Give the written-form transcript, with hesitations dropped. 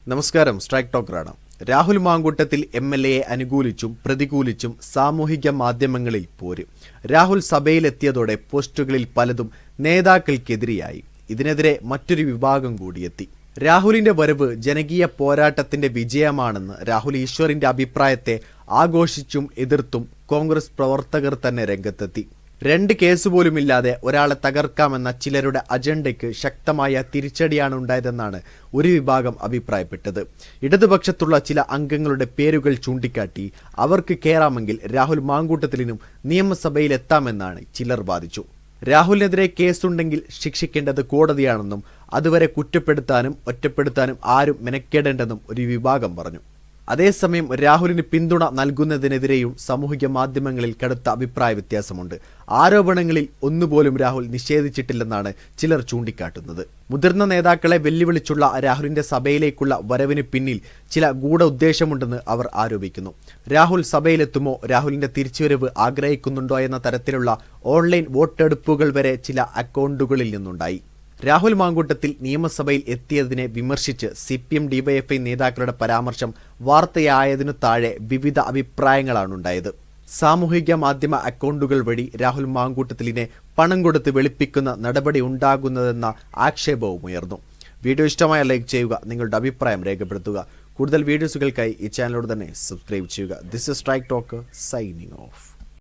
നമസ്കാരം. Strike ടോക്കറാണ്. Rahul Mamkootathil MLA യെ അനുകൂലിച്ചും പ്രതികൂലിച്ചും സാമൂഹിക മാധ്യമങ്ങളിൽ പോര്. രാഹുൽ സഭയിലെത്തിയതോടെ പോസ്റ്റുകളിൽ പലതും നേതാക്കൾക്കെതിരെയായി. ഇതിനെതിരെ മറ്റൊരു വിഭാഗം കൂടിയെത്തി. രാഹുലിന്റെ വരവ് ജനകീയ പോരാട്ടത്തിന്റെ വിജയമാണെന്ന് രാഹുൽ ഈശ്വറിന്റെ അഭിപ്രായത്തെ ആഘോഷിച്ചും എതിർത്തും കോൺഗ്രസ് പ്രവർത്തകർ തന്നെ രംഗത്തെത്തി. 2 കേസ് പോലുമില്ലാതെ ഒരാളെ തകർക്കാമെന്ന ചിലരുടെ അജണ്ടയ്ക്ക് ശക്തമായ തിരിച്ചടിയാണ് ഉണ്ടായതെന്നാണ് ഒരു വിഭാഗം അഭിപ്രായപ്പെട്ടത്. ഇടതുപക്ഷത്തുള്ള ചില അംഗങ്ങളുടെ പേരുകൾ ചൂണ്ടിക്കാട്ടി അവർക്ക് കയറാമെങ്കിൽ രാഹുൽ മാങ്കൂട്ടത്തിലിനും നിയമസഭയിലെത്താമെന്നാണ് ചിലർ വാദിച്ചു. രാഹുലിനെതിരെ കേസുണ്ടെങ്കിൽ ശിക്ഷിക്കേണ്ടത് കോടതിയാണെന്നും അതുവരെ കുറ്റപ്പെടുത്താനും ഒറ്റപ്പെടുത്താനും ആരും മെനക്കേടേണ്ടെന്നും ഒരു വിഭാഗം പറഞ്ഞു. അതേസമയം രാഹുലിന് പിന്തുണ നൽകുന്നതിനെതിരെയും സാമൂഹിക മാധ്യമങ്ങളിൽ കടുത്ത അഭിപ്രായ വ്യത്യാസമുണ്ട്. ആരോപണങ്ങളിൽ ഒന്നുപോലും രാഹുൽ നിഷേധിച്ചിട്ടില്ലെന്നാണ് ചിലർ ചൂണ്ടിക്കാട്ടുന്നത്. മുതിർന്ന നേതാക്കളെ വെല്ലുവിളിച്ചുള്ള രാഹുലിന്റെ സഭയിലേക്കുള്ള വരവിന് പിന്നിൽ ചില ഗൂഢ ഉദ്ദേശമുണ്ടെന്ന് അവർ ആരോപിക്കുന്നു. രാഹുൽ സഭയിലെത്തുമോ, രാഹുലിന്റെ തിരിച്ചുവരവ് ആഗ്രഹിക്കുന്നുണ്ടോ എന്ന തരത്തിലുള്ള ഓൺലൈൻ വോട്ടെടുപ്പുകൾ വരെ ചില അക്കൗണ്ടുകളിൽ നിന്നുണ്ടായി. രാഹുൽ മാങ്കൂട്ടത്തിൽ നിയമസഭയിൽ എത്തിയതിനെ വിമർശിച്ച് CPM DYFI നേതാക്കളുടെ പരാമർശം വാർത്തയായതിനു താഴെ വിവിധ അഭിപ്രായങ്ങളാണുണ്ടായത്. സാമൂഹിക മാധ്യമ അക്കൗണ്ടുകൾ വഴി രാഹുൽ മാങ്കൂട്ടത്തിലിനെ പണം കൊടുത്ത് വെളുപ്പിക്കുന്ന നടപടി ഉണ്ടാകുന്നതെന്ന ആക്ഷേപവും ഉയർന്നു. വീഡിയോ ഇഷ്ടമായ ലൈക്ക് ചെയ്യുക, നിങ്ങളുടെ അഭിപ്രായം രേഖപ്പെടുത്തുക. കൂടുതൽ വീഡിയോസുകൾക്കായി ഈ ചാനലോട് തന്നെ സബ്സ്ക്രൈബ് ചെയ്യുക. This is strike talker signing off.